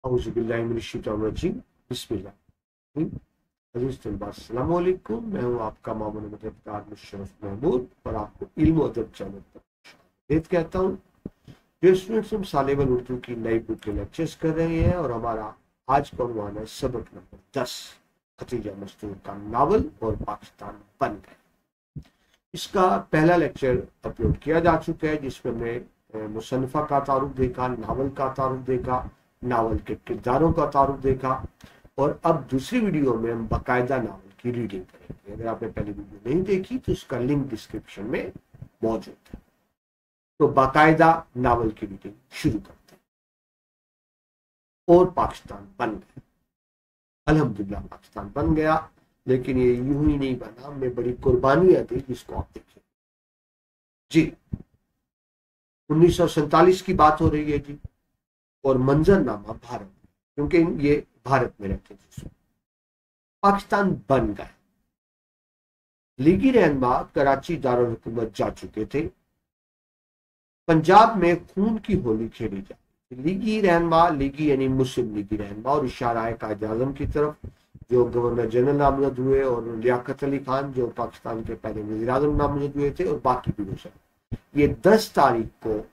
औज़ुबिल्लाहिमिनश्शैतानिर्रजीम बिस्मिल्लाह। अज़ीज़ तलबा अस्सलाम वालेकुम। मैं हूँ आपका मामून मददगार मुशर्रफ महमूद और आपको इल्म और अदब चैनल पर खुशामदीद कहता हूँ। डियर स्टूडेंट्स, हम सालिबल उर्दू की नई बुक के लेक्चर्स कर रहे हैं और हमारा आज का उन्वान है सबक नंबर 10, खतीजा मस्तूर का नावल और पाकिस्तान बन गए। इसका पहला लेक्चर अपलोड किया जा चुका है जिसमें हमने मुसन्नफ़ा का तारुफ देखा, नावल का तारुफ देखा, नावल के किरदारों का तारुफ देखा और अब दूसरी वीडियो में हम बाकायदा नावल की रीडिंग करेंगे। अगर आपने पहली वीडियो नहीं देखी तो उसका लिंक डिस्क्रिप्शन में मौजूद है। तो बाकायदा नावल की रीडिंग शुरू करते हैं। और पाकिस्तान बन गया। अल्हम्दुलिल्लाह पाकिस्तान बन गया, लेकिन ये यूं ही नहीं बना, में बड़ी कुर्बानियां दी जिसको आप देखिए जी। 1947 की बात हो रही है जी और मंजरनामा भारत, क्योंकि ये भारत में रहते थे। पाकिस्तान बन गए। लीगी रहनुमा कराची दारुल हुकूमत जा चुके थे। पंजाब में खून की होली खेली जा रही थी। लीगी रहनुमा, लीगी यानी मुस्लिम लीगी रहनुमा, और इशारा है कायद आज़म की तरफ जो गवर्नर जनरल नामजद हुए, और लियाकत अली खान जो पाकिस्तान के पहले वज़ीर आज़म नामजद हुए थे, और बाकी भी लोग। ये 10 तारीख को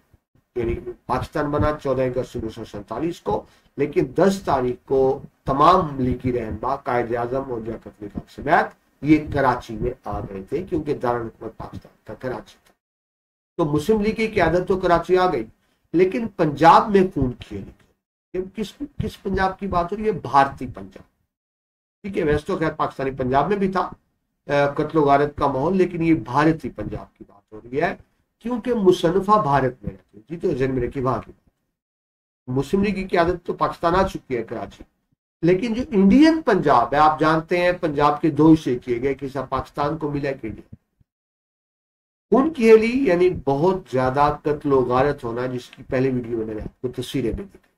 यानी पाकिस्तान बना 14 अगस्त 1947 को, लेकिन 10 तारीख को तमाम लीगी रहनुमा कायद आज़म और लियाकत अली खान समेत ये कराची में आ गए थे, क्योंकि दारुल हुकूमत पाकिस्तान का कराची था। तो मुस्लिम लीग की क़यादत तो कराची आ गई, लेकिन पंजाब में खून खेली। किस पंजाब की बात हो रही है? भारतीय पंजाब। ठीक है, वैसे तो खैर पाकिस्तानी पंजाब में भी था कत्लो गारत का माहौल, लेकिन ये भारतीय पंजाब की बात हो रही है, क्योंकि मुसन्नफ़ा भारत में रहती है जी। तो जहन में रखिए, वहां की मुस्लिम लीग की आदत तो पाकिस्तान आ चुकी है कराची, लेकिन जो इंडियन पंजाब है, आप जानते हैं पंजाब के 2 हिस्से किए गए, कि सब पाकिस्तान को मिला कि इंडिया। खून की होली यानी बहुत ज्यादा कत्लो गारत होना, जिसकी पहले वीडियो में मैंने आपको तस्वीरें भी दिखाई।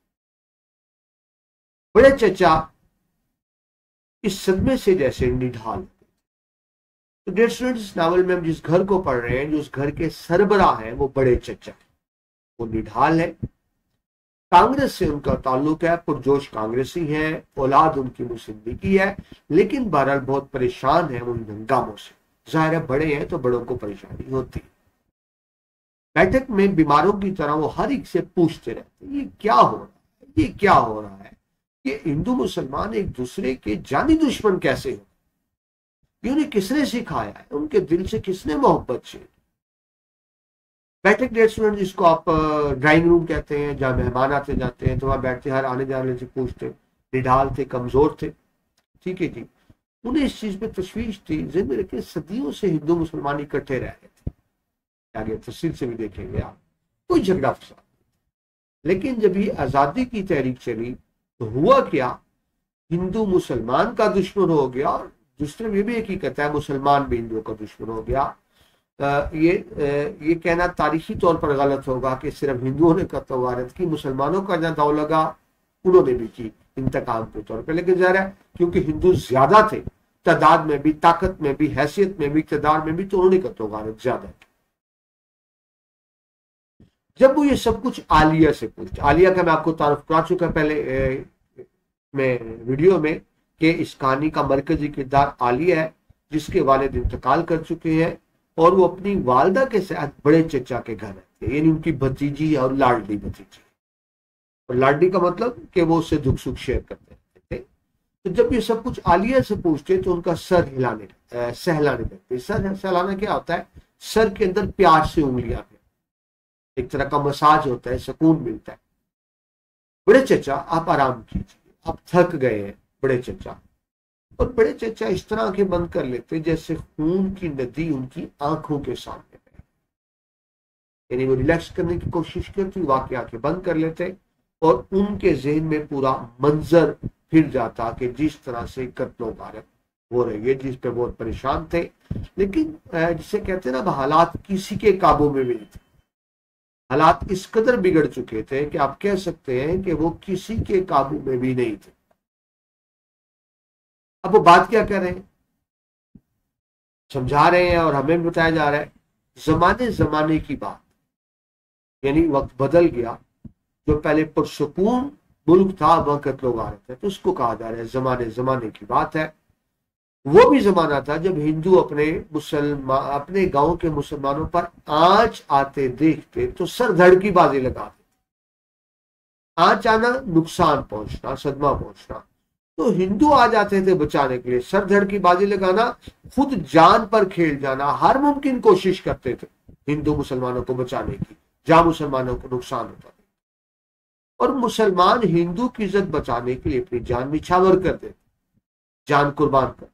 बड़े चचा इस सदमे से जैसे निढाल। तो डियर स्टूडेंट्स, इस नावल में हम जिस घर को पढ़ रहे हैं, जो उस घर के सरबराह हैं, वो बड़े चचा है, वो निढाल है। कांग्रेस से उनका ताल्लुक है, पुरजोश कांग्रेसी है, औलाद उनकी मुस्लिम लीग की है, लेकिन बहरहाल बहुत परेशान है उन हंगामों से। जाहिर है बड़े हैं तो बड़ों को परेशानी होती है। बैठक में बीमारों की तरह वो हर एक से पूछते रहते, ये क्या हो रहा है, ये क्या हो रहा है, ये हिंदू मुसलमान एक दूसरे के जानी दुश्मन कैसे हो, ये उन्हें किसने सिखाया है, उनके दिल से किसने मोहब्बत से। बैठक डेट स्टूडेंट जिसको आप ड्राइंग रूम कहते हैं, जहाँ मेहमान आते जाते हैं तो वहां बैठते, हर आने जाने से पूछते। निढाल थे, कमजोर थे, ठीक है जी। उन्हें इस चीज पे तशवीश थी, जिंदगी के सदियों से हिंदू मुसलमान इकट्ठे रह रहे थे, आगे तफसील से भी देखेंगे आप, कोई झगड़ा फसाद। लेकिन जब ये आजादी की तहरीक चली तो हुआ क्या, हिंदू मुसलमान का दुश्मन हो गया, और दूसरे ये भी हकीकत है मुसलमान भी हिंदुओं का दुश्मन हो गया। ये कहना तारीखी तौर पर गलत होगा कि सिर्फ हिंदुओं ने कत्ल वारत की, मुसलमानों का जहाँ दाव लगा उन्होंने भी की इंतकाम के तौर पे। लेकिन ज़ाहिर है क्योंकि हिंदू ज्यादा थे, तादाद में भी, ताकत में भी, हैसियत में भी, इक़्तिदार में भी, तो उन्होंने कत्ल वारत ज्यादा की। जब वो ये सब कुछ आलिया से पूछते, आलिया का मैं आपको तारुफ करा चुका पहले में वीडियो में, कि इस कहानी का मरकजी किरदार आलिया है, जिसके वालिद इंतकाल कर चुके हैं और वो अपनी वालदा के साथ बड़े चचा के घर रहते हैं, यानी उनकी भतीजी है और लाडली भतीजी। और लाडली का मतलब कि वो उससे दुख सुख शेयर करते रहते थे। तो जब ये सब कुछ आलिया से पूछते तो उनका सर सहलाने लगते। सर सहलाना क्या होता है? सर के अंदर प्यार से उंगलियां, एक तरह का मसाज होता है, सुकून मिलता है। बड़े चचा आप आराम कीजिए, आप थक गए हैं बड़े चचा। और बड़े चचा इस तरह आंखें बंद कर लेते जैसे खून की नदी उनकी आंखों के सामने है, यानी वो रिलैक्स करने की कोशिश करती, वाकई आंखें बंद कर लेते और उनके जहन में पूरा मंजर फिर जाता कि जिस तरह से कत्लो गारत हो रही है, जिस पे बहुत परेशान थे। लेकिन जिसे कहते हैं ना, हालात किसी के काबू में भी नहीं थे। हालात इस कदर बिगड़ चुके थे कि आप कह सकते हैं कि वो किसी के काबू में भी नहीं थे। अब वो बात क्या कर रहे हैं, समझा रहे हैं और हमें बताया जा रहा है जमाने जमाने की बात, यानी वक्त बदल गया। जो पहले पुरसुकून मुल्क था, वक्त लोग आ रहे थे, तो उसको कहा जा रहा है जमाने जमाने की बात है। वो भी जमाना था जब हिंदू अपने गांव के मुसलमानों पर आंच आते देखते तो सर धड़ की बाजी लगाते। आंच आना, नुकसान पहुंचना, सदमा पहुंचना, तो हिंदू आ जाते थे बचाने के लिए। सर धड़ की बाजी लगाना, खुद जान पर खेल जाना, हर मुमकिन कोशिश करते थे हिंदू मुसलमानों को बचाने की, जहां मुसलमानों को नुकसान होता था। और मुसलमान हिंदू की इज्जत बचाने के लिए अपनी जान निछावर कर देते, जान कुर्बान करते।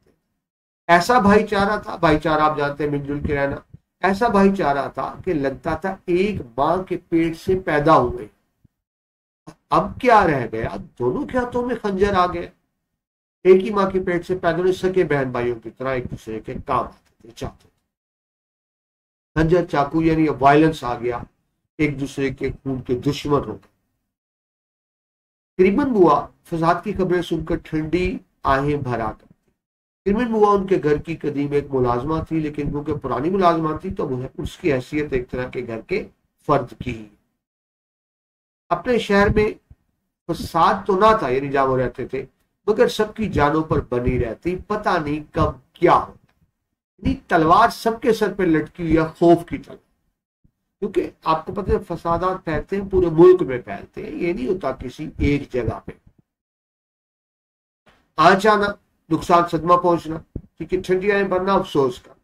ऐसा भाईचारा था, भाईचारा आप जानते हैं, मिलजुल के रहना। ऐसा भाईचारा था कि लगता था एक मां के पेट से पैदा हुए। अब क्या रह गया, दोनों के हाथों में खंजर आ गए। एक ही मां के पेट से पैदा हुए सके बहन भाइयों की तरह एक दूसरे के काम आते थे, चाहते थे। खंजर चाकू यानी वायलेंस आ गया, एक दूसरे के खून के दुश्मन हो गए। करीबन बुआ फसाद की खबरें सुनकर ठंडी आहें भरा कर। करीबन बुआ उनके घर की कदीम एक मुलाजमा थी, लेकिन क्योंकि पुरानी मुलाजमा थी तो उसकी हैसियत एक तरह के घर के फर्द की। अपने शहर में फसाद तो ना था, यानी जहां वो रहते थे, मगर सबकी जानों पर बनी रहती, पता नहीं कब क्या हो। तलवार सबके सर पे लटकी हुई है, खौफ की तलवार। क्योंकि आपको पता है फसादात फैलते हैं, पूरे मुल्क में फैलते हैं, ये नहीं होता किसी एक जगह पे। आंच आना, नुकसान, सदमा पहुंचना, ठीक है, ठंडी आए बनना, अफसोस करना,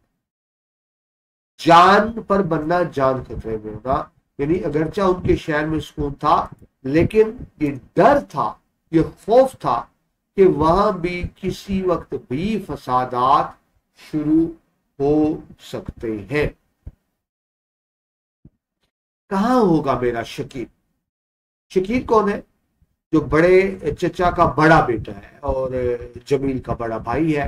जान पर बनना, जान खतरे में होना। यानी अगरचा उनके शहर में सुकून था, लेकिन ये डर था, ये खौफ था कि वहां भी किसी वक्त भी फसादात शुरू हो सकते हैं। कहां होगा मेरा शकील? शकील कौन है? जो बड़े चचा का बड़ा बेटा है और जमील का बड़ा भाई है।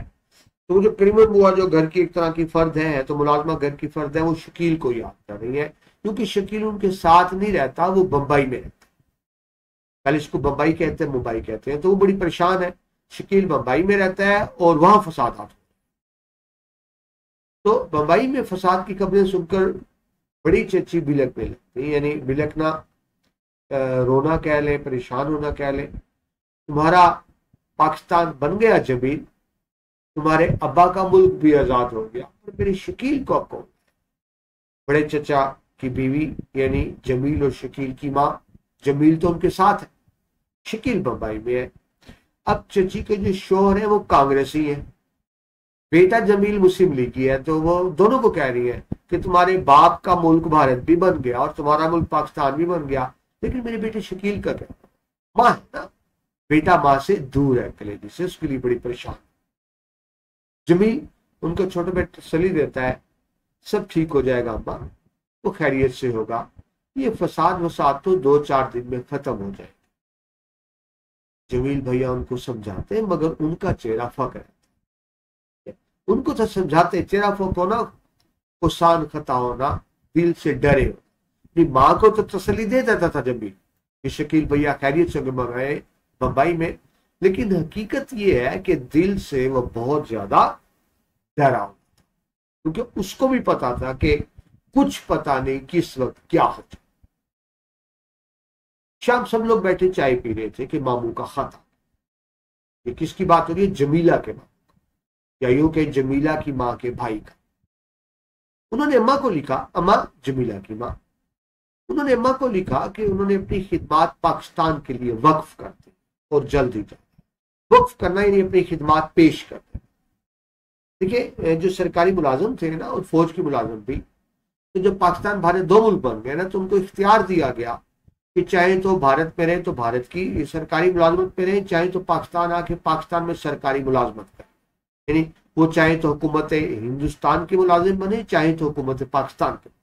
तो वो जो करीमन बुआ जो घर की एक तरह की फर्द है, तो मुलाजमा घर की फर्द है, वो शकील को याद कर रही है, क्योंकि शकील उनके साथ नहीं रहता, वो बंबई में रहता। पहले इसको बंबई कहते हैं, मुंबई कहते हैं, तो वो बड़ी परेशान है। शकील बंबई में रहता है और वहां फसादात। तो बंबई में फसाद की खबरें सुनकर बड़ी चची बिलकने लगती, यानी बिलकना, रोना कह लें, परेशान होना कह लें। तुम्हारा पाकिस्तान बन गया जमील, तुम्हारे अब्बा का मुल्क भी आजाद हो गया, और मेरी शकील को कौन? बड़े चचा की बीवी यानी जमील और शकील की माँ, जमील तो उनके साथ है, शकील बंबई में है। अब चची के जो शोहर है वो कांग्रेसी है, बेटा जमील मुस्लिम लीगी है, तो वो दोनों को कह रही है कि तुम्हारे बाप का मुल्क भारत भी बन गया और तुम्हारा मुल्क पाकिस्तान भी बन गया, लेकिन मेरे बेटे शकील का क्या? माँ है ना, बेटा माँ से दूर है कलेजी से, उसके लिए बड़ी परेशान। जमील उनको छोटे बेटे तसल्ली देता है, सब ठीक हो जाएगा अम्मा, वो खैरियत से होगा, ये फसाद वसाद तो 2-4 दिन में खत्म हो जाएगा। जमील भैया उनको समझाते हैं, मगर उनका चेहरा फक है। उनको तो समझाते, चेहरा फक होना, कुसान खता होना, दिल से डरे हो। माँ को तो तसल्ली दे देता था जमील कि शकील भैया खैरियत से गए बंबई में, लेकिन हकीकत ये है कि दिल से वो बहुत ज्यादा डरा, क्योंकि उसको भी पता था कि कुछ पता नहीं किस वक्त क्या होता। शाम सब लोग बैठे चाय पी रहे थे कि मामू का खत आ। ये किसकी बात हो रही है? जमीला के मामू का, या यूं के जमीला की माँ के भाई का। उन्होंने अम्मा को लिखा, अम्मा जमीला की माँ, उन्होंने अम्मा को लिखा कि उन्होंने अपनी खिदमात पाकिस्तान के लिए वक्फ कर दी और जल्द ही जाए। वक्फ करना यानी अपनी खिदमात पेश कर दी। देखिए, जो सरकारी मुलाजिम थे ना और फौज के मुलाजिम भी, तो जब पाकिस्तान भारत 2 मुल्क बन गए ना, तो उनको इख्तियार दिया गया कि चाहे तो भारत में रहे तो भारत की सरकारी मुलाजमत में रहे, चाहे तो पाकिस्तान आके पाकिस्तान में सरकारी मुलाजमत करें। यानी वो चाहे तो हुकूमत हिंदुस्तान के मुलाजिम बने, चाहे तो हुकूमत पाकिस्तान के।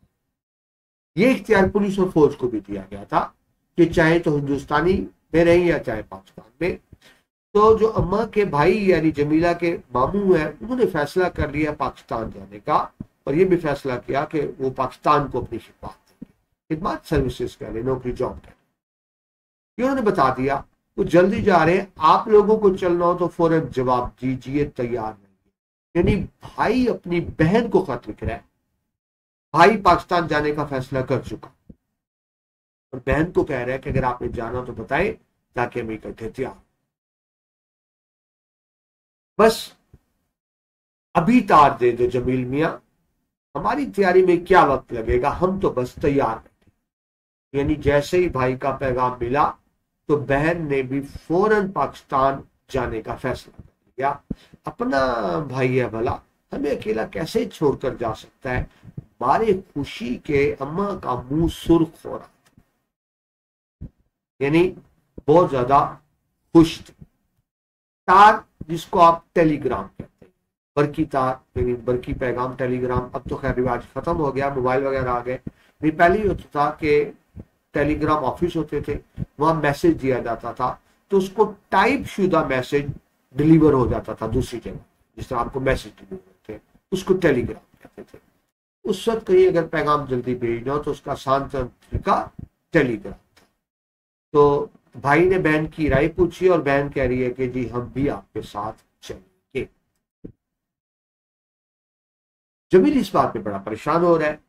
ये इख्तियार पुलिस और फौज को भी दिया गया था कि चाहे तो हिंदुस्तानी में रहे या चाहे पाकिस्तान में। तो जो अम्मा के भाई यानी जमीला के मामू हैं, उन्होंने फैसला कर लिया पाकिस्तान जाने का, और ये भी फैसला किया कि वो पाकिस्तान को अपनी खिदमत देंगे, खिदमत सर्विसेज कह लें, नौकरी जॉब कह लें। ये उन्होंने बता दिया, वो जल्दी जा रहे हैं, आप लोगों को चलना हो तो फौरन जवाब दीजिए, तैयार रहिए। यानी भाई अपनी बहन को खत लिख रहा है, भाई पाकिस्तान जाने का फैसला कर चुका और बहन को कह रहा है कि अगर आपने जाना तो बताएं, ताकि हम इकट्ठे तैयार। बस अभी तार दे दो जमील मियाँ, हमारी तैयारी में क्या वक्त लगेगा, हम तो बस तैयार बैठे। यानी जैसे ही भाई का पैगाम मिला तो बहन ने भी फौरन पाकिस्तान जाने का फैसला कर लिया। अपना भाई है भला, हमें अकेला कैसे छोड़कर जा सकता है। हमारे खुशी के अम्मा का मुंह सुर्ख हो रहा, यानी बहुत ज्यादा खुश थी। तार जिसको आप टेलीग्राम कहते हैं, बरकी तार यानी बरकी पैगाम टेलीग्राम, अब तो खैर रिवाज खत्म हो गया, मोबाइल वगैरह आ गए। नहीं पहले ही होता था कि टेलीग्राम ऑफिस होते थे, वहां मैसेज दिया जाता था, तो उसको टाइप शुदा मैसेज डिलीवर हो जाता था दूसरी जगह, जिस तरह आपको मैसेज डिलीवर होते, उसको टेलीग्राम कहते थे। उस वक्त कहीं अगर पैगाम जल्दी भेजना हो तो उसका आसान तरीका टेलीग्राम था। तो भाई ने बहन की राय पूछी और बहन कह रही है कि जी हम भी आपके साथ चलेंगे। जमील इस बात पे बड़ा परेशान हो रहा है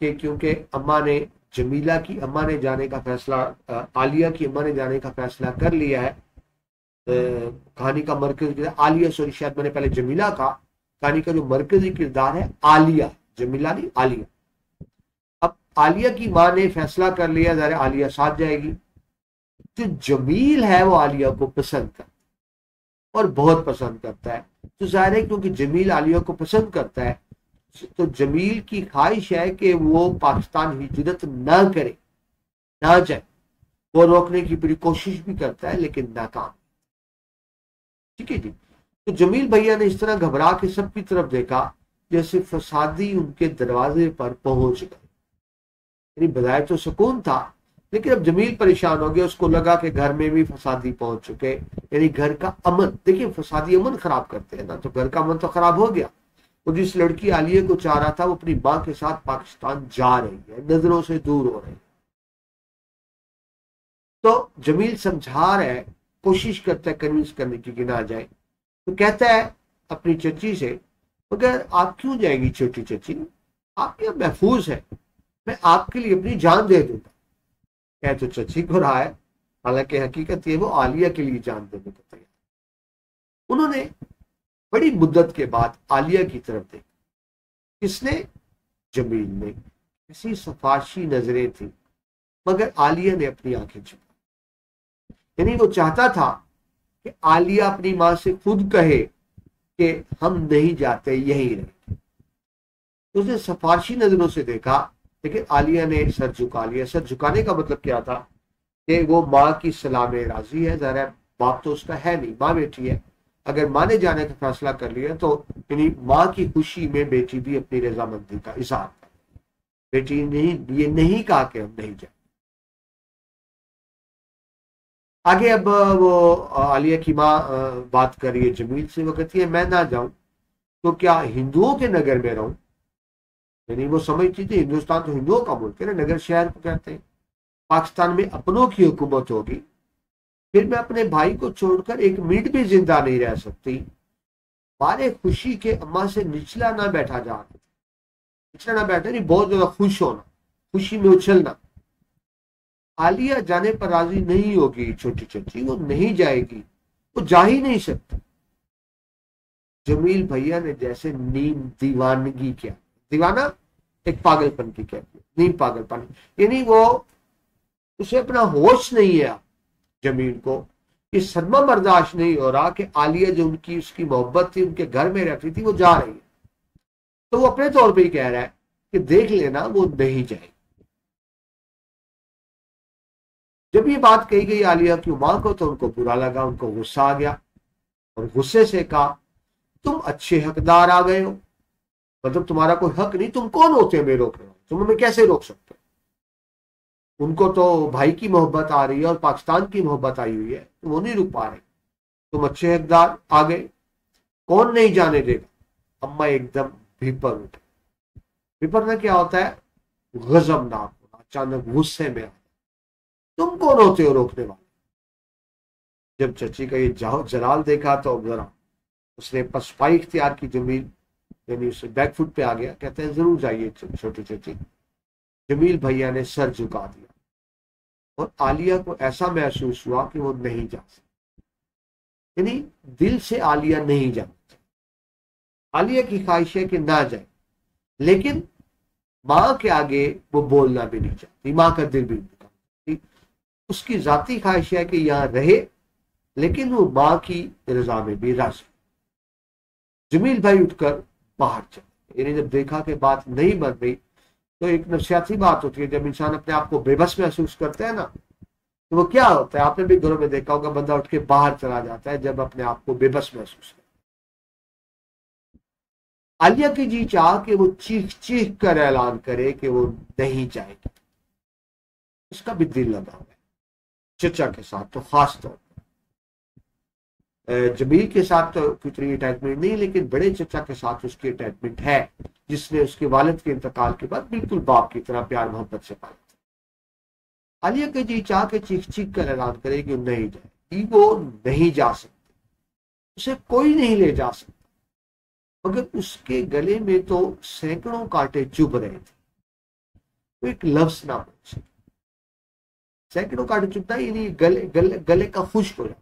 कि क्योंकि अम्मा ने जमीला की अम्मा ने जाने का फैसला, आलिया की अम्मा ने जाने का फैसला कर लिया है। कहानी का मरकजी आलिया, सॉरी शायद मैंने पहले जमीला कहा, कहानी का जो मरकजी किरदार है आलिया, जमीला नहीं आलिया। अब आलिया की माँ ने फैसला कर लिया ज़रा आलिया साथ जाएगी। जो जमील है वो आलिया को पसंद करता है और बहुत पसंद करता है, तो जाहिर है क्योंकि जमील आलिया को पसंद करता है तो जमील की ख्वाहिश है कि वो पाकिस्तान हिजरत ना करे, ना जाए। वो रोकने की पूरी कोशिश भी करता है लेकिन नाकाम। ठीक है जी। तो जमील भैया ने इस तरह घबरा के सबकी तरफ देखा जैसे फसादी उनके दरवाजे पर पहुंच गए। यानी बजाय तो सुकून था, लेकिन अब जमील परेशान हो गया, उसको लगा कि घर में भी फसादी पहुंच चुके, यानी घर का अमन। देखिए फसादी अमन खराब करते हैं ना, तो घर का अमन तो खराब हो गया। वो जिस लड़की आलिया को चाह रहा था वो अपनी मां के साथ पाकिस्तान जा रही है, नजरों से दूर हो रही है। तो जमील समझा रहा है, कोशिश करता है कन्विंस करने की कि ना जाए। तो कहता है अपनी चची से, मगर आप क्यों जाएंगी छोटी चची, आप यहाँ महफूज है, मैं आपके लिए अपनी जान दे दूंगा। कह तो चची को रहा है, हालांकि हकीकत ये वो आलिया के लिए जान देने को तैयार। उन्होंने बड़ी मुद्दत के बाद आलिया की तरफ देखा। किसने? जमील ने। ऐसी सफारशी नजरें थी, मगर आलिया ने अपनी आंखें छुपा। यानी वो चाहता था कि आलिया अपनी मां से खुद कहे कि हम नहीं जाते, यहीं रहेंगे। उसने सफारशी नजरों से देखा, लेकिन आलिया ने सर झुका लिया। सर झुकाने का मतलब क्या था कि वो माँ की सलाह में राजी है। जरा बाप तो उसका है नहीं, माँ बेटी है। अगर माँ ने जाने का फैसला कर लिया तो यानी माँ की खुशी में बेटी भी अपनी रजामंदी का इजहार कर। बेटी ने ये नहीं कहा कि हम नहीं जाए। आगे अब वो आलिया की माँ बात कर रही है जमील से। वो कहती है मैं ना जाऊं तो क्या हिंदुओं के नगर में रहूं। यानी वो समझती थी हिंदुस्तान तो हिंदुओं का मुल्क है ना, नगर शहर को कहते हैं। पाकिस्तान में अपनों की हुकूमत होगी, फिर मैं अपने भाई को छोड़कर एक मिनट भी जिंदा नहीं रह सकती। बारे खुशी के अम्मा से निचला ना बैठा जा रहा, निचला ना बैठा नहीं, बहुत ज्यादा खुश होना, खुशी में उछलना। आलिया जाने पर राजी नहीं होगी छोटी चची, वो नहीं जाएगी, वो जा ही नहीं सकती। जमील भैया ने जैसे नींद दीवानगी किया। दीवाना एक पागलपन की कहती है, नींद पागलपन, यानी वो उसे अपना होश नहीं है। जमील को ये सदमा बर्दाश्त नहीं हो रहा कि आलिया जो उनकी उसकी मोहब्बत थी, उनके घर में रहती थी, वो जा रही है। तो वो अपने तौर पे ही कह रहा है कि देख लेना वो नहीं जाएगी। जब ये बात कही गई आलिया की मां को तो उनको बुरा लगा, उनको गुस्सा आ गया और गुस्से से कहा तुम अच्छे हकदार आ गए हो, मतलब तुम्हारा कोई हक नहीं, तुम कौन होते हैं मैं रोकने वाले, तुम हमें कैसे रोक सकते हो। उनको तो भाई की मोहब्बत आ रही है और पाकिस्तान की मोहब्बत आई हुई है, तुम वो नहीं रुक पा रहे, तुम अच्छे हकदार आ गए, कौन नहीं जाने देगा। अम्मा एकदम भीपर उठे। भीपरना क्या होता है? गजबनाक होना, अचानक गुस्से में आ, तुम कौन होते हो रोकने वाले। जब चची का ये जाओ जलाल देखा तो जरा उसने पसपाई इख्तियार की। जमील यानी उसे बैकफुट पे आ गया, कहते हैं जरूर जाइए छोटी चची। जमील भैया ने सर झुका दिया। और आलिया को ऐसा महसूस हुआ कि वो नहीं जा सकती, यानी दिल से आलिया नहीं जा सकती। आलिया की ख्वाहिश है कि ना जाए, लेकिन माँ के आगे वो बोलना भी नहीं चाहती, माँ का दिल भी नहीं चाहती। उसकी जाती ख्वाहिश है कि यहां रहे, लेकिन वो माँ की रजा में भी राजी। जमील भाई उठकर बाहर चले। इन्हें जब देखा कि बात नहीं बन रही, तो एक नफसियाती बात होती है, जब इंसान अपने आप को बेबस महसूस करता है ना, तो वो क्या होता है, आपने भी घरों में देखा होगा, बंदा उठ के बाहर चला जाता है जब अपने आप को बेबस महसूस करता है। आलिया की जी चाह कि वो चीख चीख कर ऐलान करे कि वो नहीं जाएगी। उसका भी दिल लगा हुआ है चचा के साथ, तो खास तौर पर जमील के साथ तो कितनी अटैचमेंट नहीं, लेकिन बड़े चचा के साथ उसकी अटैचमेंट है, जिसने उसके वालिद के इंतकाल के बाद बिल्कुल बाप की तरह प्यार मोहब्बत से पाला। आलिया के जी चाह के चीख चीख कर ऐलान करे कि नहीं जाएगी, वो नहीं जा सकती, उसे कोई नहीं ले जा सकता। मगर उसके गले में तो सैकड़ों कांटे चुभ रहे थे, तो एक लफ्ज ना बोल सके। सैकड़ों कांटे चुभता है, यानी गले का खुश्क हो जाए।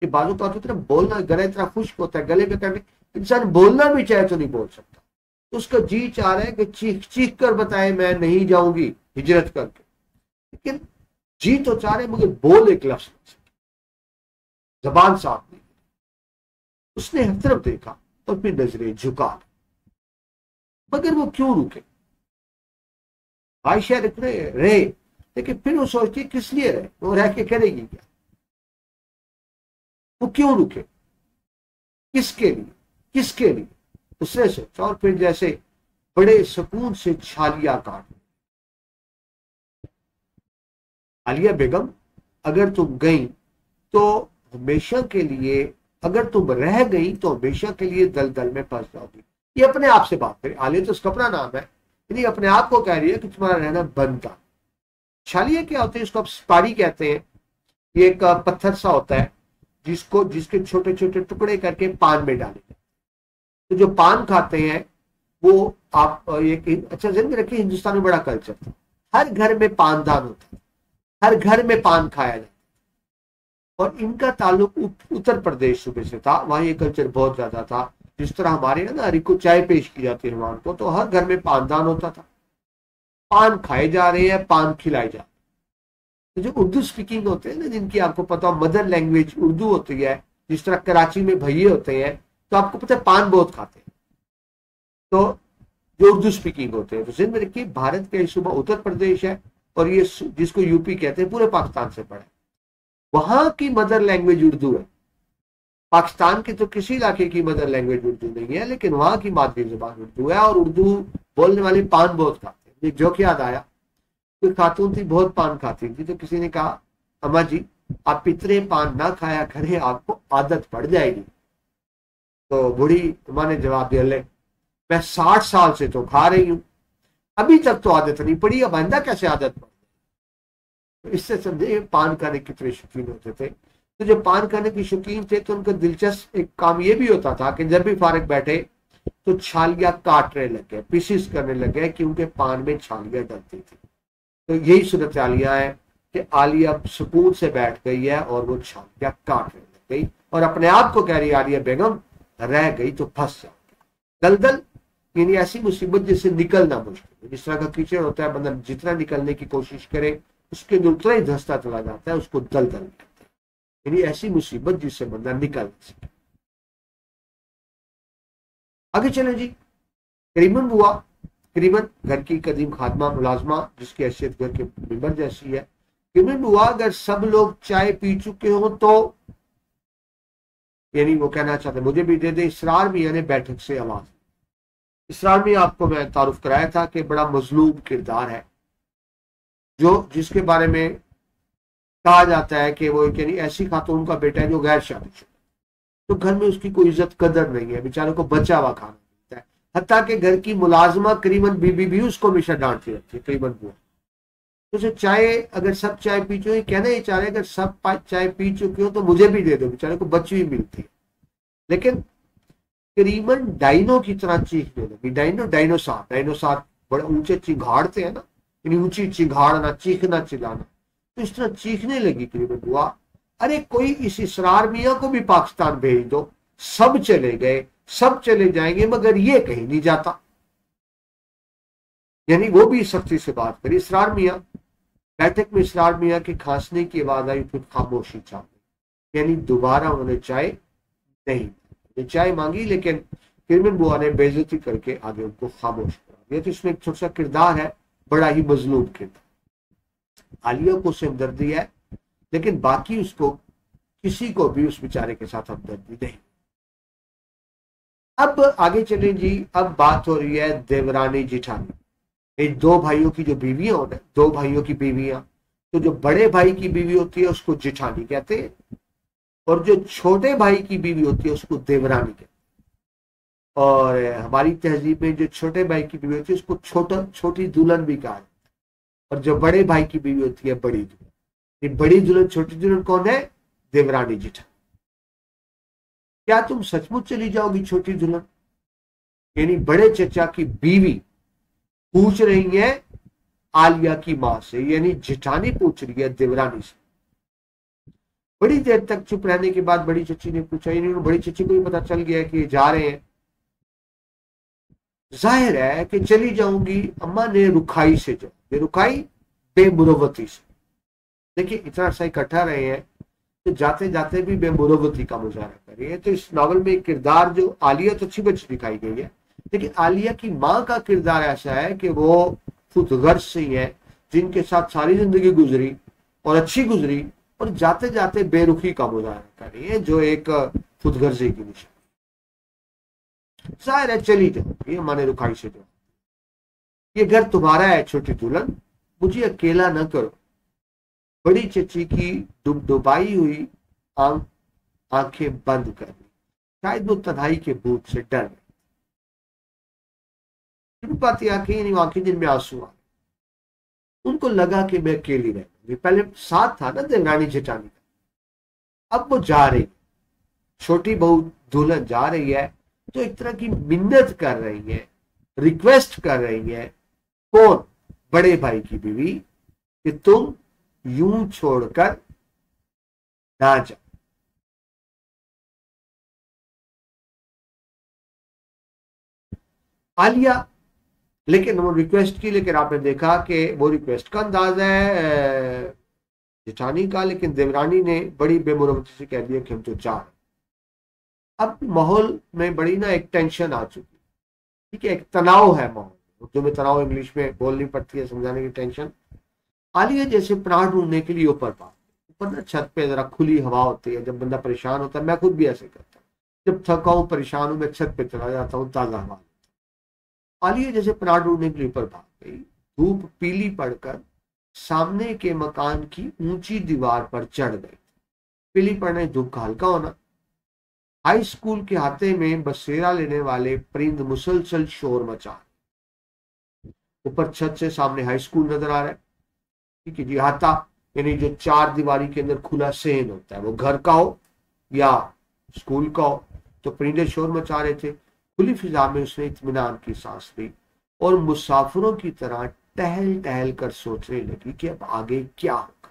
ये बाजू का तो बोलना, गला इतना खुश्क होता है, गले में करने इंसान बोलना भी चाहे तो नहीं बोल सकता। तो उसका जी चाह रहा है कि चीख चीख कर बताए मैं नहीं जाऊंगी हिजरत करके, लेकिन जी तो चाह रहे मगर बोल एक लफ्ज, जबान साफ नहीं। उसने हर तरफ देखा और फिर नजरें झुका, मगर वो क्यों रुके। आयशा रहे, लेकिन फिर वो सोचती किस लिए रहे, वो रह के करेगी क्या, वो क्यों रुके, किसके लिए, किसके लिए। उसने सोचा और फिर जैसे बड़े सुकून से छालियां काट। आलिया बेगम, अगर तुम गई तो हमेशा के लिए, अगर तुम रह गई तो हमेशा के लिए दलदल में फंस जाओगी। ये अपने आप से बात करें, आलिया तो उसका अपना नाम है, यानी अपने आप को कह रही है कि तुम्हारा रहना बनता। छालिया क्या होते हैं, इसको आप स्पारी कहते हैं। ये एक पत्थर सा होता है जिसके छोटे छोटे टुकड़े करके पान में डाले। तो जो पान खाते हैं वो आप ये अच्छा जहन में रखिए, हिंदुस्तान में बड़ा कल्चर था, हर घर में पानदान होता है, हर घर में पान खाया जाता है। और इनका ताल्लुक उत्तर प्रदेश सूबे से था, वहां ये कल्चर बहुत ज्यादा था। जिस तरह हमारे यहाँ ना हरी को चाय पेश की जाती है मेहमान को, तो हर घर में पानदान होता था, पान खाए जा रहे हैं, पान खिलाए जा रहे हैं। तो जो उर्दू स्पीकिंग होते हैं ना, जिनकी आपको पता हो मदर लैंग्वेज उर्दू होती है, जिस तरह कराची में भैये होते हैं, तो आपको पता है पान बहुत खाते हैं, तो जो उर्दू स्पीकिंग होते हैं। तो जिन में रखिए, भारत का सूबा उत्तर प्रदेश है और ये जिसको यूपी कहते हैं पूरे पाकिस्तान से पड़ा है। वहां की मदर लैंग्वेज उर्दू है। पाकिस्तान के तो किसी इलाके की मदर लैंग्वेज उर्दू नहीं है, लेकिन वहां की मादरी जुबान उर्दू है, और उर्दू बोलने वाले पान बहुत खाते हैं। जो याद आया, कोई खातून थी बहुत पान खाती थी, तो किसी ने कहा अम्मा जी आप इतने पान ना खाया करें, आपको आदत पड़ जाएगी। तो बूढ़ी अम्मा ने जवाब दिया, ले मैं 60 साल से तो खा रही हूं, अभी तक तो आदत नहीं पड़ी, अब आइंदा कैसे आदत पड़। तो इससे समझे पान खाने कितने शौकीन होते थे। तो जो पान खाने के शौकीन थे, तो उनका दिलचस्प एक काम ये भी होता था कि जब भी फारिग बैठे तो छालियां काटने लगे, पीसीस करने लगे, क्योंकि पान में छालियां डलती थी। तो यही सूरत आलिया है कि आलिया सुकून से बैठ गई है और वो छालियां काटने लग गई, और अपने आप को कह रही आलिया बेगम रह गई तो फंस जाओ। दलदल यानी ऐसी मुसीबत जिससे निकलना मुश्किल, जिस तरह का कीचड़ होता है, बंदा जितना निकलने की कोशिश करे उसके अंदर उतना ही धंसता चला जाता है, उसको दलदल कहते हैं। यानी ऐसी मुसीबत जिससे बंदा निकल सके। आगे चले जी। करीमन बुआ, करीमन घर की कदीम खादमा मुलाजमा, जिसकी हैसियत घर के मेंबर जैसी है। करीमन बुआ, अगर सब लोग चाय पी चुके हो तो, यानी वो कहना चाहते मुझे भी दे दे। इसरार मियां ने बैठक से आवाज। इसरार मियां आपको मैं तारुफ कराया था कि बड़ा मजलूम किरदार है, जो जिसके बारे में कहा जाता है कि वो यानी ऐसी खातून का बेटा है जो गैर शादीशुदा, तो घर में उसकी कोई इज्जत कदर नहीं है, बेचारे को बचा हुआ खाना मिलता है। हत्ता कि घर की मुलाजमा करीमन बीबी भी उसको हमेशा डांटती रहती है, करीमन बुआ। तो जो चाय, अगर सब चाय पी चुके, कहना ही चाह रहे अगर सब चाय पी चुके हो तो मुझे भी दे दो, बेचारे को बच्ची भी मिलती है। लेकिन करीमन डाइनो की तरह चीखने लगी। डायनोसार बड़े ऊंचे चिंगाड़ते हैं ना, ऊंची चिंगाड़ना, चीखना, चिल्लाना। तो इस तरह चीखने लगी करीबन बुआ, अरे कोई इस इसरार मियां को भी पाकिस्तान भेज दो, सब चले गए, सब चले जाएंगे मगर ये कहीं नहीं जाता। यानी वो भी सख्ती से बात करी। इसरार मियां, बैठक में इसरार मियां के खांसने की आवाज आई, फिर खामोशी छा गई। यानी दोबारा उन्होंने चाय नहीं, चाय मांगी लेकिन किरमिन बुआ ने बेइज्जती करके आगे उनको खामोश करा दिया। तो इसमें एक छोटा सा किरदार है, बड़ा ही मजलूम किरदार। आलिया को उससे हमदर्दी है लेकिन बाकी उसको किसी को भी उस बेचारे के साथ हमदर्दी नहीं। अब आगे चलें जी। अब बात हो रही है देवरानी जिठानी, इन दो भाइयों की जो बीवियां होती है, दो भाइयों की बीवियां, तो जो बड़े भाई की बीवी होती है उसको जिठानी कहते हैं और जो छोटे भाई की बीवी होती है उसको देवरानी कहते हैं। और हमारी तहजीब में जो छोटे भाई की बीवी होती है उसको छोटी दुल्हन भी कहा जाता है और जो बड़े भाई की बीवी होती है बड़ी दुल्हन। ये बड़ी दुल्हन छोटी दुल्हन कौन है? देवरानी जिठानी। क्या तुम सचमुच चली जाओगी छोटी दुल्हन? यानी बड़े चचा की बीवी पूछ रही है आलिया की मां से, यानी जिठानी पूछ रही है देवरानी से। बड़ी देर तक चुप रहने के बाद बड़ी चची ने पूछा, यानी बड़ी चची को भी पता चल गया कि ये जा रहे हैं। जाहिर है कि चली जाऊंगी। अम्मा ने रुखाई से जाओ, रुखाई बेमुरवती से। देखिए इतना अर्सा इकट्ठा रहे हैं तो जाते जाते भी बेमुरवती का मुजाहरा कर रही है। तो इस नॉवल में एक किरदार जो आलिया तो अच्छी बच्ची दिखाई गई है लेकिन आलिया की मां का किरदार ऐसा है कि वो खुद गर्ज से ही है, जिनके साथ सारी जिंदगी गुजरी और अच्छी गुजरी और जाते जाते बेरुखी का मुजाहरा कर रही है, जो एक खुदगर्जी की निशानी। जाहिर है चली जाओ, ये माने रुखाई से जाओ, ये घर तुम्हारा है छोटी दुल्हन, मुझे अकेला न करो। बड़ी चची की डुबडुबाई हुई आंखें बंद कर ली, शायद वो तन्हाई के भूत से डर गई। पाती आंखें जिनमें आंसू आ, उनको लगा कि मैं अकेली रहूंगी। पहले साथ था ना देवरानी जेठानी का, अब वो जा रही, छोटी बहू दुल्हन जा रही है तो एक तरह की मिन्नत कर रही है, रिक्वेस्ट कर रही है। कौन? बड़े भाई की बीवी, कि तुम यूं छोड़कर ना जाओ। आलिया लेकिन वो रिक्वेस्ट की, लेकिन आपने देखा कि वो रिक्वेस्ट का अंदाज है जेठानी का, लेकिन देवरानी ने बड़ी बेमुरवती से कह दिया कि हम तो जा रहे। अब माहौल में बड़ी ना एक टेंशन आ चुकी, ठीक है, एक तनाव है माहौल। उर्दू में तनाव इंग्लिश में बोलनी पड़ती है समझाने की टेंशन। आलिया जैसे पनाह ढूंढने के लिए ऊपर ना छत पे जरा खुली हवा होती है, जब बंदा परेशान होता है, मैं खुद भी ऐसे करता हूँ, जब थका हूं परेशान हूं मैं छत पे चला जाता हूँ, ताजा हवा। आलिया जैसे पनाह ढूंढने के लिए ऊपर भाग गई। धूप पीली पड़कर सामने के मकान की ऊंची दीवार पर चढ़ गई। पीली पड़ने धूप का हल्का होना। हाई स्कूल के हाथे में बसेरा लेने वाले परिंद मुसलसल शोर मचा। ऊपर छत से सामने हाई स्कूल नजर आ रहा है, ठीक है जी। हाथा यानी जो चार दीवारी के अंदर खुला सेन होता है, वो घर का हो या स्कूल का हो। तो परिंदे शोर मचा रहे थे। खुली फिजा में उसने इत्मीनान की सांस ली और मुसाफिरों की तरह टहल टहल कर सोचने लगी कि अब आगे क्या होगा।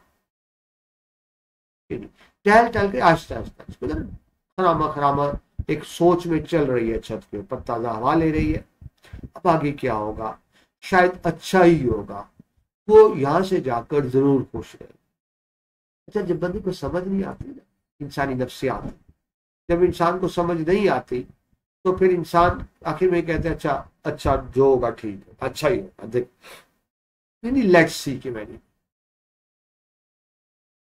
टहल टहल के आहिस्ता आहिस्ता खरामा खरामा एक सोच में चल रही है, छत के ऊपर ताजा हवा ले रही है। अब आगे क्या होगा? शायद अच्छा ही होगा, वो यहां से जाकर जरूर खुश रहे। अच्छा, जब बंदे को समझ नहीं आती ना इंसानी नफ्सियात, जब इंसान को समझ नहीं आती तो फिर इंसान आखिर में कहते हैं अच्छा अच्छा जो होगा ठीक है, अच्छा ही होगा, देख नहीं लेट्स सी कि मैंने।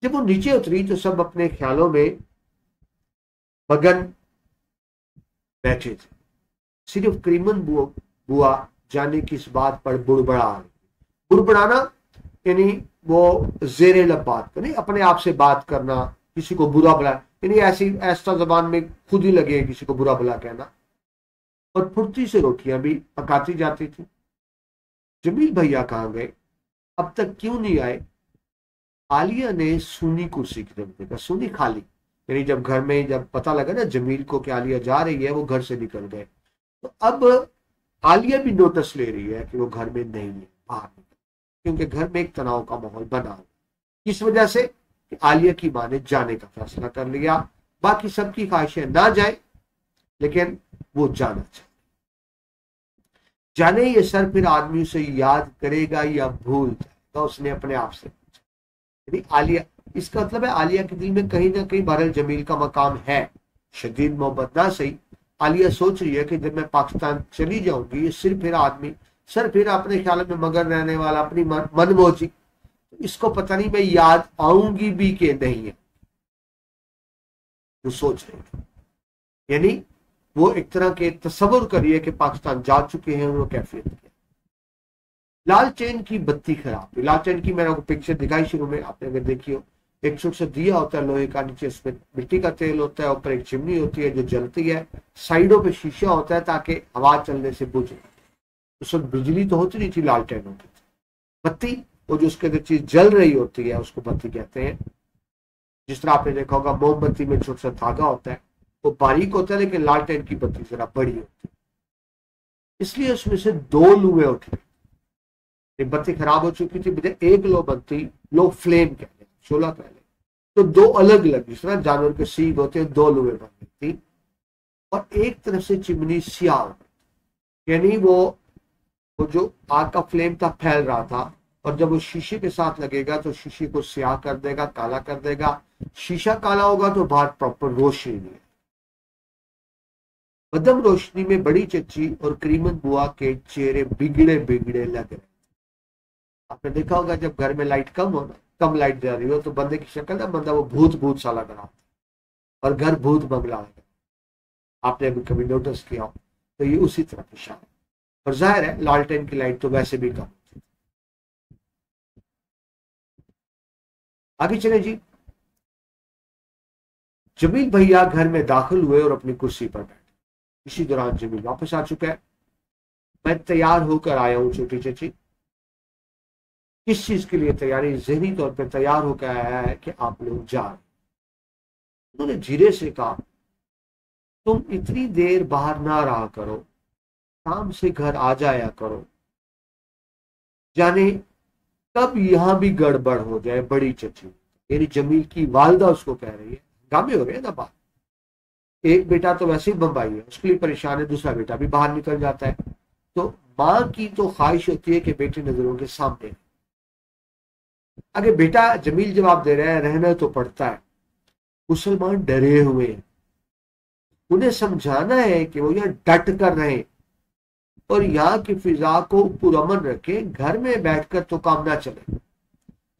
जब वो नीचे उतरी तो सब अपने ख्यालों में मगन बैठे थे। सिर्फ करीमन बुआ जाने की इस बात पर बुड़बड़ाना यानी वो जेरे लब बात करनी, अपने आप से बात करना, किसी को बुरा भला, यानी ऐसा जबान में खुद ही लगे किसी को बुरा भला कहना। और फुर्ती से रोटियां भी पकाती जाती थी। जमील भैया कहाँ गए? अब तक क्यों नहीं आए? आलिया ने सुनी कुर्सी की तरफ देखा। सुनी खाली, यानी जब घर में जब पता लगा ना जमील को कि आलिया जा रही है, वो घर से निकल गए। तो अब आलिया भी नोटिस ले रही है कि वो घर में नहीं है, बाहर निकल, क्योंकि घर में एक तनाव का माहौल बना। किस वजह से? कि आलिया की मां ने जाने का फैसला कर लिया। बाकी सबकी ख्वाहिशें ना जाए, लेकिन वो जाना चाहिए। जाने ये सर फिर आदमी उसे याद करेगा या भूल जाएगा, उसने अपने आप से पूछा। यदि आलिया, इसका मतलब है आलिया के दिल में कहीं ना कहीं बहरहाल जमील का मकाम है, शदीद मोहब्बत ना सही। आलिया सोच रही है कि जब मैं पाकिस्तान चली जाऊंगी, ये सिर फिर आदमी, सर फिर अपने ख्याल में मगन रहने वाला, अपनी मनमोजी, तो इसको पता नहीं मैं याद आऊंगी भी कि नहीं है, वो सोच रही है। यानी वो एक तरह के तस्वुर करिए कि पाकिस्तान जा चुके हैं, वो कैफियत क्या। लालटेन की बत्ती खराब। लालटेन की मैंने आपको पिक्चर दिखाई शुरू में, आपने अगर देखी हो, एक छोटा सा दिया होता है लोहे का, नीचे उसमें मिट्टी का तेल होता है, ऊपर एक चिमनी होती है जो जलती है, साइडों पे शीशा होता है ताकि हवा चलने से बुझे। उस वक्त बिजली तो होती नहीं थी, लालटेन होती थी। बत्ती, वो जो उसके अंदर चीज जल रही होती है उसको बत्ती कहते हैं। जिस तरह आपने देखा होगा मोमबत्ती में छोटा सा धागा होता है, वो बारीक होता है, लेकिन लालटेन की बत्ती जरा बड़ी होती है, इसलिए उसमें से दो लुएं उठी। एक बत्ती खराब हो चुकी थी, एक लो बत्ती, लो फ्लेम कह लें, शोला कह लें, तो दो अलग अलग, जिस तरह जानवर के सींग होते हैं, दो लुएं बन गई थी। और एक तरफ से चिमनी स्याह, यानी वो जो आग का फ्लेम था फैल रहा था, और जब वो शीशे के साथ लगेगा तो शीशे को स्याह कर देगा, काला कर देगा। शीशा काला होगा तो बाहर प्रॉपर रोशनी नहीं है। मध्यम रोशनी में बड़ी चच्ची और करीमन बुआ के चेहरे बिगड़े बिगड़े लग रहे। आपने देखा होगा जब घर में लाइट कम हो ना, कम लाइट जा रही हो, तो बंदे की शक्ल ना, बंदा वो भूत भूत सा लग रहा, और घर भूत बंगला है। आपने अभी कभी नोटिस किया हो तो ये उसी तरह की शान है। और जाहिर है लालटेन की लाइट तो वैसे भी कम होती। आगे चले जी। जमील भैया घर में दाखिल हुए और अपनी कुर्सी पर बैठे। इसी दौरान जमील वापस आ चुका है। मैं तैयार होकर आया हूं छोटी चची। किस चीज के लिए तैयारी? जहनी तौर पर तैयार होकर आया है कि आप लोग जा रहे। उन्होंने जीरे से कहा, तुम इतनी देर बाहर ना रहा करो, काम से घर आ जाया करो, जाने कब यहां भी गड़बड़ हो जाए। बड़ी चची यानी जमील की वालदा उसको कह रही है। गामे हो गए ना बात, एक बेटा तो वैसे ही बम्बई है, उसके लिए परेशान है, दूसरा बेटा भी बाहर निकल जाता है, तो मां की तो ख्वाहिश होती है कि बेटे नजरों के सामने। आगे बेटा जमील जवाब दे रहा है, रहना तो पड़ता है, मुसलमान डरे हुए हैं, उन्हें समझाना है कि वो यहाँ डट कर रहे और यहाँ की फिजा को पुरअमन रखे, घर में बैठकर तो काम ना चले।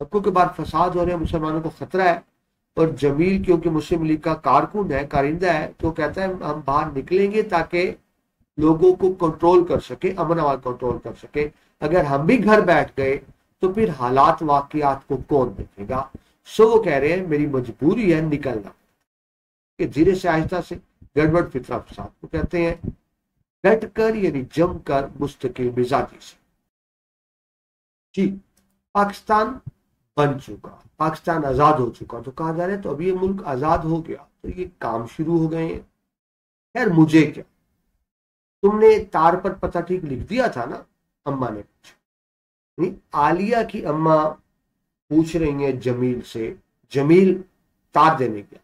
सबको के बाद फसाद हो रहे हैं, मुसलमानों को खतरा है। और जमील क्योंकि मुस्लिम लीग का कारकुन है, कारिंदा है, तो कहता है हम बाहर निकलेंगे ताकि लोगों को कंट्रोल कर सके, अमन अमान कंट्रोल कर सके। अगर हम भी घर बैठ गए तो फिर हालात वाकयात को कौन देखेगा। सो वो कह रहे हैं मेरी मजबूरी है निकलना। कि धीरे से आहिस्ता से गड़बड़ फितरा फसाद को कहते हैं। डट कर यानी जम कर, मुस्तकिल मिजाजी से। जी, पाकिस्तान बन चुका, पाकिस्तान आजाद हो चुका, तो कहा जा रहा है तो अभी ये मुल्क आजाद हो गया तो ये काम शुरू हो गए हैं। खैर मुझे क्या, तुमने तार पर पता ठीक लिख दिया था ना, अम्मा ने पूछा। आलिया की अम्मा पूछ रही है जमील से। जमील तार देने गया,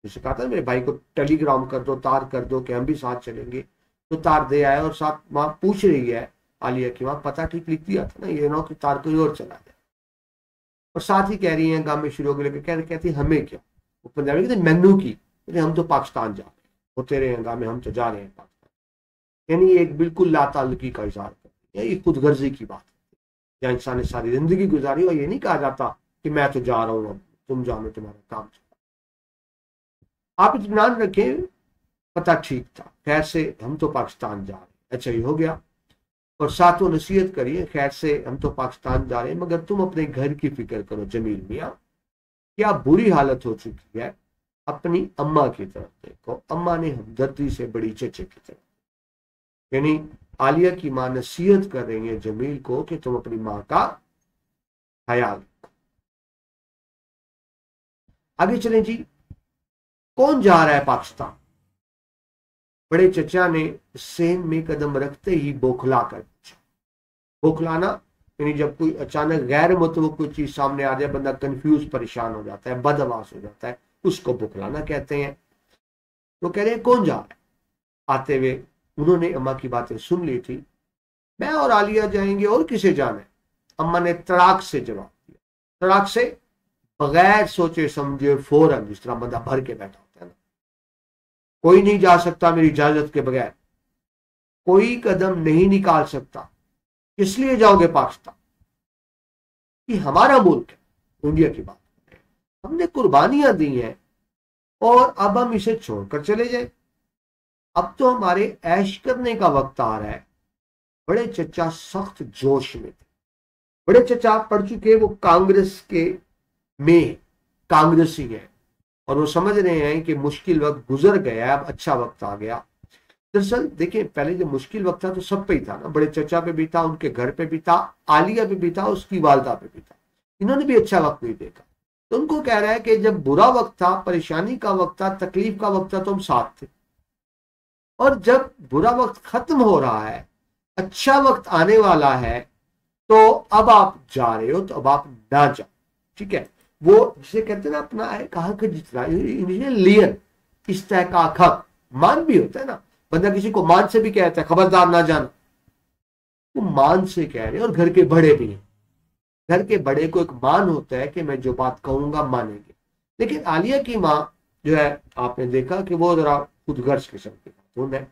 जैसे कहा था मेरे भाई को टेलीग्राम कर दो, तार कर दो कि हम भी साथ चलेंगे, तो तार दे आया। और साथ मां पूछ रही है आलिया की मां, पता ठीक लिख दिया था ना, ये ना कि तार कोई और चला जाए। और साथ ही कह रही है गांव में शुरू हो गए, कहती हमें क्या, वो पंजाबी कहते मैनू की, हम तो पाकिस्तान जा रहे हैं, वो तेरे हैं गांव में, हम तो जा रहे हैं पाकिस्तान। यानी एक बिल्कुल लाताल्लुकी का इजहार कर, ये खुदगर्जी की बात है। जहाँ इंसान ने सारी जिंदगी गुजारी और ये नहीं कहा जाता कि मैं तो जा रहा हूँ, अब तुम जानो, तुम्हारा काम चला। आप इत्मीनान रखें, पता ठीक था, खैर से हम तो पाकिस्तान जा रहे हैं, अच्छा ही हो गया। और साथों नसीहत करिए, खैर से हम तो पाकिस्तान जा रहे हैं, मगर तुम अपने घर की फिक्र करो जमील मियाँ, क्या बुरी हालत हो चुकी है, अपनी अम्मा की तरफ देखो। अम्मा ने हमदर्दी से बड़ी चचे की तरफ, यानी आलिया की मां नसीहत कर रही है जमील को कि तुम अपनी मां का ख्याल रखो। आगे चलें जी। कौन जा रहा है पाकिस्तान? बड़े चचा ने सेन में कदम रखते ही बौखला कर पूछा। बौखलाना यानी जब कोई अचानक गैर मुतवक्किल कोई चीज सामने आ जाए, बंदा कंफ्यूज परेशान हो जाता है, बदहवास हो जाता है, उसको बुखलाना कहते हैं। तो कह रहे हैं कौन जा रहा है? आते हुए उन्होंने अम्मा की बातें सुन ली थी, मैं और आलिया जाएंगे, और किसे जाना है? अम्मा ने तड़ाक से जवाब दिया, तड़ाक से, बगैर सोचे समझे फौरन, जिस तरह बंदा भर के बैठा होता है ना, कोई नहीं जा सकता मेरी इजाजत के बगैर, कोई कदम नहीं निकाल सकता, इसलिए जाओगे पाकिस्तान? कि हमारा मुल्क है, इंडिया की बात कर रहे हैं, हमने कुर्बानियां दी हैं और अब हम इसे छोड़कर चले जाए? अब तो हमारे ऐश करने का वक्त आ रहा है। बड़े चचा सख्त जोश में थे। बड़े चचा पढ़ चुके, वो कांग्रेस के में कांग्रेसी है और वो समझ रहे हैं कि मुश्किल वक्त गुजर गया, अब अच्छा वक्त आ गया। दरअसल देखिए, पहले जो मुश्किल वक्त था तो सब पे ही था ना, बड़े चचा पे भी था, उनके घर पे भी था, आलिया पे भी था, उसकी वालदा पे भी था। इन्होंने भी अच्छा वक्त नहीं देखा, तो उनको कह रहा है कि जब बुरा वक्त था, परेशानी का वक्त था, तकलीफ का वक्त था, तो हम साथ थे, और जब बुरा वक्त खत्म हो रहा है, अच्छा वक्त आने वाला है, तो अब आप जा रहे हो, तो अब आप ना जाओ, ठीक है? वो जिसे कहते हैं ना, अपना कहा कि जितना लियन इस्तेहकाक हक, मान भी होता है ना, बंदा किसी को मान से भी कहता है खबरदार ना जाना, वो मान से कह रहे हैं। और घर के बड़े भी हैं, घर के बड़े को एक मान होता है कि मैं जो बात कहूंगा मानेंगे। लेकिन आलिया की माँ जो है, आपने देखा कि वो जरा खुदगर्ज किस्म की खातून है,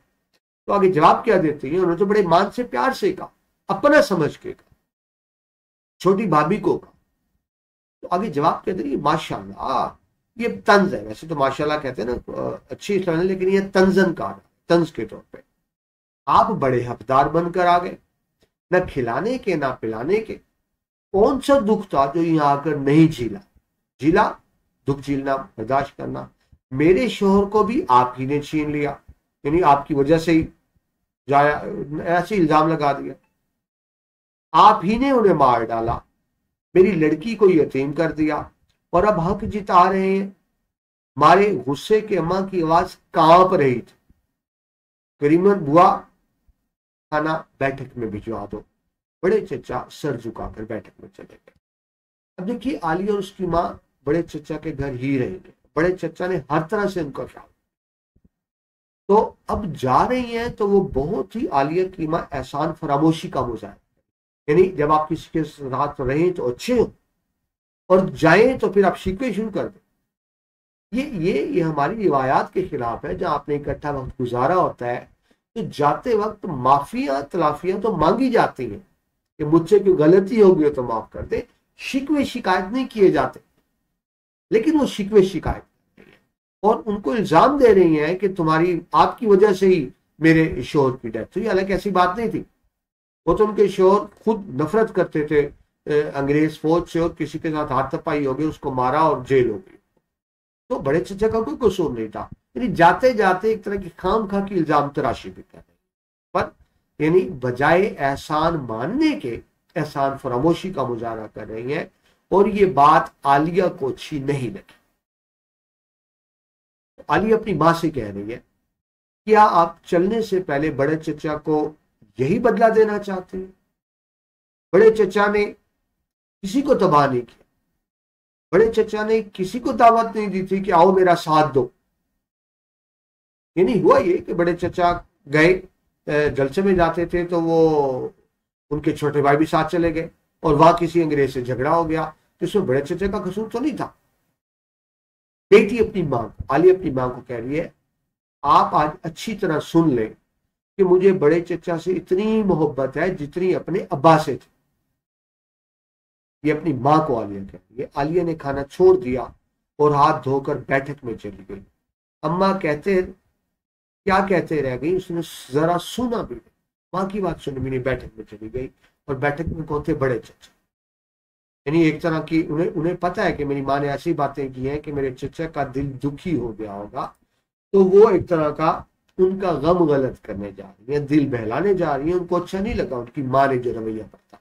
तो आगे जवाब क्या देती है? उन्होंने तो बड़े मान से प्यार से कहा, अपना समझ के कहा, छोटी भाभी को कहा, तो आगे जवाब क्या दे रही है? माशाल्लाह, ये तंज है। वैसे तो माशाल्लाह कहते हैं ना, अच्छी इस्लाम है, लेकिन ये तंजन का तंज के तौर पे आप बड़े हकदार बनकर आ गए, न खिलाने के ना पिलाने के। कौन सा दुख था जो यहाँ आकर नहीं झीला? झीला, दुख झीलना, बर्दाश्त करना। मेरे शोहर को भी आप ही ने छीन लिया, यानी आपकी वजह से ही जाया, ऐसे इल्जाम लगा दिया, आप ही ने उन्हें मार डाला, मेरी लड़की को यतीम कर दिया, और अब हक जिता रहे हैं। मारे गुस्से के अम्मा की आवाज कांप रही थी, करीमन बुआ, खाना बैठक में भिजवा दो। बड़े चचा सर झुकाकर बैठक में चले गए। अब देखिए, आलिया और उसकी माँ बड़े चचा के घर ही रहेंगे। बड़े चचा ने हर तरह से उनका ख्याल, तो अब जा रही हैं, तो वो बहुत ही आलिया की माँ एहसान फरामोशी का मुजाहिरा, यानी जब आप किसी के साथ रहें तो अच्छे हो, और जाएं तो फिर आप शिकवे शुरू कर दें। ये हमारी रिवायात के खिलाफ है। जहां आपने इकट्ठा वक्त गुजारा होता है, तो जाते वक्त माफिया तलाफियां तो मांगी जाती हैं कि मुझसे कोई गलती होगी तो माफ कर दे। शिकवे शिकायत नहीं किए जाते, लेकिन वो शिकवे शिकायत और उनको इल्जाम दे रही हैं कि तुम्हारी, आपकी वजह से ही मेरे शोहर की डेथ हुई। हालांकि ऐसी बात नहीं थी, वो तो उनके शोहर खुद नफरत करते थे अंग्रेज फौज से, और किसी के साथ हाथापाई हो गई, उसको मारा और जेल हो गई, तो बड़े चचा का कोई कसूर नहीं था। यानी जाते जाते एक तरह की खाम खा की इल्जाम तराशी भी कर रहे, पर यानी बजाय एहसान मानने के एहसान फरामोशी का मुजाहरा कर रही हैं, और ये बात आलिया को अच्छी नहीं लगी। आलिया अपनी मां से कह रही है, क्या आप चलने से पहले बड़े चचा को यही बदला देना चाहते हैं? बड़े चचा ने किसी को तबाह नहीं किया, बड़े चचा ने किसी को दावत नहीं दी थी कि आओ मेरा साथ दो। ये नहीं हुआ ये कि बड़े चचा गए, जलसे में जाते थे तो वो उनके छोटे भाई भी साथ चले गए, और वहां किसी अंग्रेज से झगड़ा हो गया, तो इसमें बड़े चचा का कसूर तो नहीं था। बेटी अपनी मां, आलिया अपनी मां को कह रही है, आप आज अच्छी तरह सुन लें कि मुझे बड़े चचा से इतनी मोहब्बत है जितनी अपने अब्बा से थी। ये अपनी मां को आलिया कह रही है। आलिया ने खाना छोड़ दिया और हाथ धोकर बैठक में चली गई। अम्मा क्या कहते रह गई, उसने जरा सुना भी नहीं, मां की बात सुनी भी नहीं, बैठक में चली गई। और बैठक में कौन थे? बड़े चचा। यानी एक तरह की उन्हें पता है कि मेरी माँ ने ऐसी बातें की हैं कि मेरे चचा का दिल दुखी हो गया होगा, तो वो एक तरह का उनका गम गलत करने जा रही है, दिल बहलाने जा रही है। उनको अच्छा नहीं लगा उनकी माँ ने जो रवैया बरता।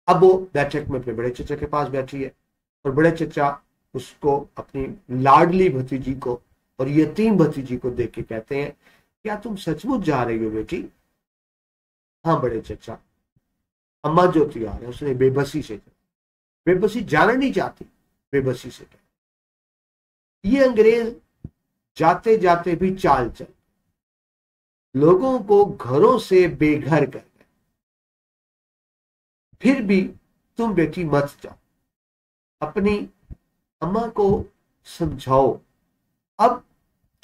अब वो बैठक में अपने बड़े चचा के पास बैठी है, और बड़े चचा उसको, अपनी लाडली भतीजी को और यतीम भतीजी को देख के कहते हैं, क्या तुम सचमुच जा रही हो बेटी? हाँ बड़े चचा, अम्मा जो तैयार है उसने बेबसी से, बेबसी जाना नहीं चाहती, बेबसी से ये अंग्रेज जाते जाते भी चाल चल, लोगों को घरों से बेघर कर गए। फिर भी तुम बेटी मत जाओ, अपनी अम्मा को समझाओ, अब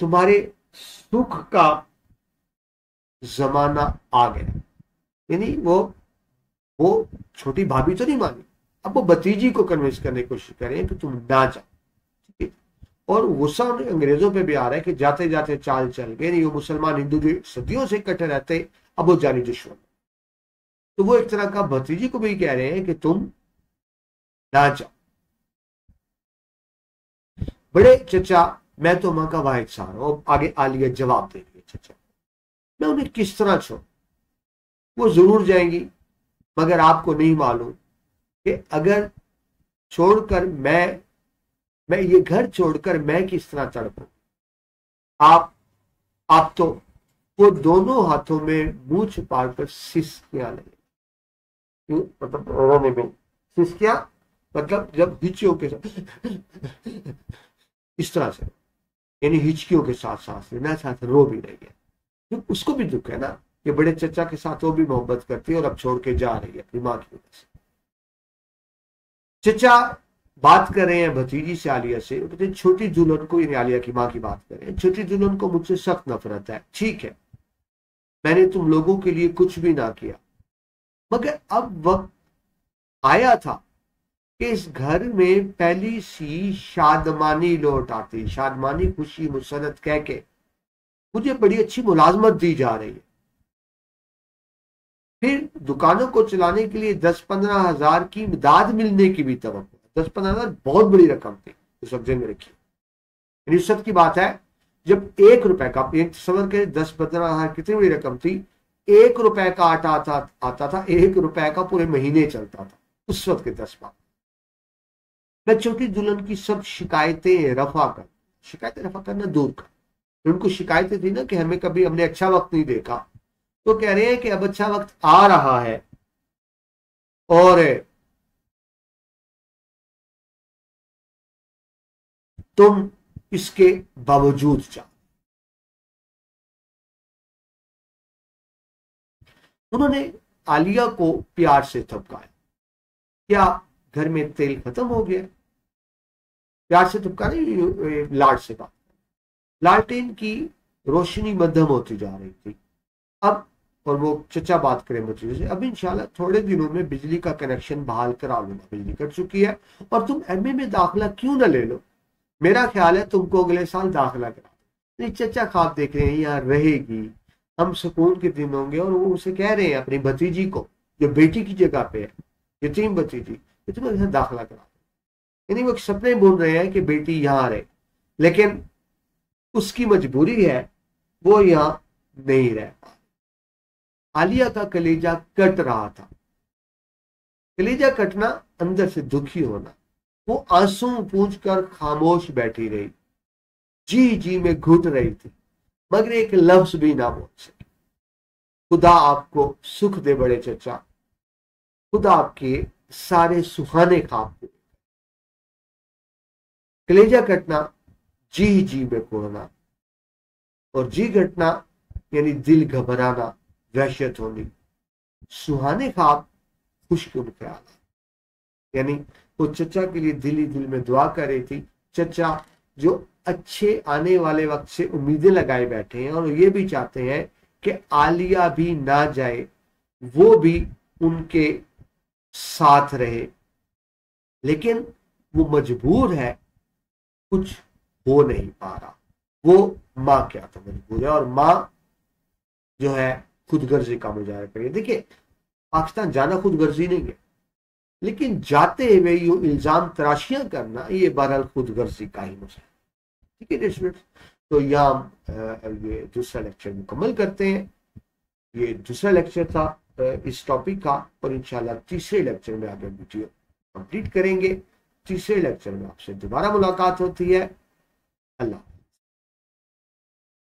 तुम्हारे सुख का जमाना आ गया। यानी वो छोटी भाभी तो नहीं मानी, अब वो भतीजी को कन्विंस करने की कोशिश करें कि तुम ना जाओ, ठीक है। और गुस्सा अंग्रेजों पे भी आ रहा है कि जाते जाते चाल चल गए, नहीं वो मुसलमान हिंदू जो सदियों से इकट्ठे रहते, अब वो जानी दुश्मन। तो वो एक तरह का भतीजी को भी कह रहे हैं कि तुम ना जाओ। बड़े चचा, मैं तो मां का वाहिद सहारा हूं। आगे आलिया जवाब दे रही है, चचा मैं उन्हें किस तरह छोड़, वो जरूर जाएंगी, मगर आपको नहीं मालूम कि अगर छोड़कर मैं ये घर छोड़कर मैं किस तरह तड़पूं। आप तो, वो दोनों हाथों में मुंह छुपा कर सिसकियां लगे, मतलब रोने में सिसकियां, मतलब जब हिचकियों के साथ इस तरह से, यानी हिचकियों के साथ सांस लेना, साथ रो भी रही है। तो उसको भी दुख है ना कि बड़े चचा के साथ वो भी मोहब्बत करती है और अब छोड़ के जा रही है अपनी मां की वजह से। चचा बात कर रहे हैं भतीजी से, आलिया से, कहते छोटी दुल्हन को, यानी आलिया की मां की बात कर रहे हैं, छोटी दुल्हन को मुझसे सख्त नफरत है। ठीक है, मैंने तुम लोगों के लिए कुछ भी ना किया, मगर अब वक्त आया था कि इस घर में पहली सी शादमानी लौट आती, शादमानी खुशी मुसरत कह के मुझे बड़ी अच्छी मुलाजमत दी जा रही है। फिर दुकानों को चलाने के लिए 10-15 हजार की इमदाद मिलने की भी तवक्को। 10-15 हजार बहुत बड़ी रकम थी उस वक्त में रखी। रिश्वत की बात है, जब 1 रुपए का, एक समझ के 10-15 हजार कितनी बड़ी रकम थी, 1 रुपए का आटा आता था, 1 रुपए का पूरे महीने चलता था उस वक्त के 10 बार। मैं छोटी दुल्हन की सब शिकायतें रफा करना दूर कर। उनको शिकायतें थी ना कि हमें कभी, हमने अच्छा वक्त नहीं देखा, तो कह रहे हैं कि अब अच्छा वक्त आ रहा है और तुम इसके बावजूद जाओ। उन्होंने आलिया को प्यार से थपकाया, क्या घर में तेल खत्म हो गया? प्यार से थपका नहीं, लाड से बात। लालटेन की रोशनी मध्यम होती जा रही थी अब, और वो चचा बात करें मुझे से, अब इंशाल्लाह थोड़े दिनों में बिजली का कनेक्शन बहाल करा लूंगा, बिजली कट चुकी है, और तुम एमए में दाखिला क्यों ना ले लो, मेरा ख्याल है तुमको अगले साल दाखिला करा दो। नहीं, चचा ख्वाब देख रहे हैं यहाँ रहेगी, हम सुकून के दिन होंगे। और वो उसे कह रहे हैं अपनी भतीजी को, जो बेटी की जगह पे है, यतीम भतीजी, कि तुम यहाँ दाखिला करा दो। यानी वो सपने बोल रहे हैं कि बेटी यहाँ रहे, लेकिन उसकी मजबूरी है, वो यहाँ नहीं रह पा। आलिया का कलेजा कट रहा था। कलेजा कटना, अंदर से दुखी होना। वो आंसू पूंछ कर खामोश बैठी रही, जी जी में घुट रही थी, मगर एक लफ्ज भी ना बोल सकी। खुदा आपको सुख दे बड़े चचा, खुदा आपके सारे सुहाने ख्वाब दे। कलेजा कटना, जी जी में कोड़ना, और जी घटना यानी दिल घबराना, वहशत होनी। सुहाने ख्वाब, खुशकिस्मत ख्याल, यानी वो चचा के लिए दिल ही दिल में दुआ कर रही थी। चचा जो अच्छे आने वाले वक्त से उम्मीदें लगाए बैठे हैं और ये भी चाहते हैं कि आलिया भी ना जाए, वो भी उनके साथ रहे, लेकिन वो मजबूर है, कुछ हो नहीं पा रहा। वो मां क्या तो मजबूर है, और मां जो है खुदगर्जी का मुजाहरा करिए। देखिए, पाकिस्तान जाना खुदगर्जी नहीं है, लेकिन जाते हुए ये इल्जाम तराशियां करना, ये बहरहाल खुदगर्जी का ही मुजाहरा। ठीक है स्टूडेंट्स, तो यहाँ ये दूसरा लेक्चर मुकम्मल करते हैं। ये दूसरा लेक्चर था इस टॉपिक का, और इंशाल्लाह तीसरे लेक्चर में आगे वीडियो कंप्लीट करेंगे। तीसरे लेक्चर में आपसे दोबारा मुलाकात होती है। अल्लाह।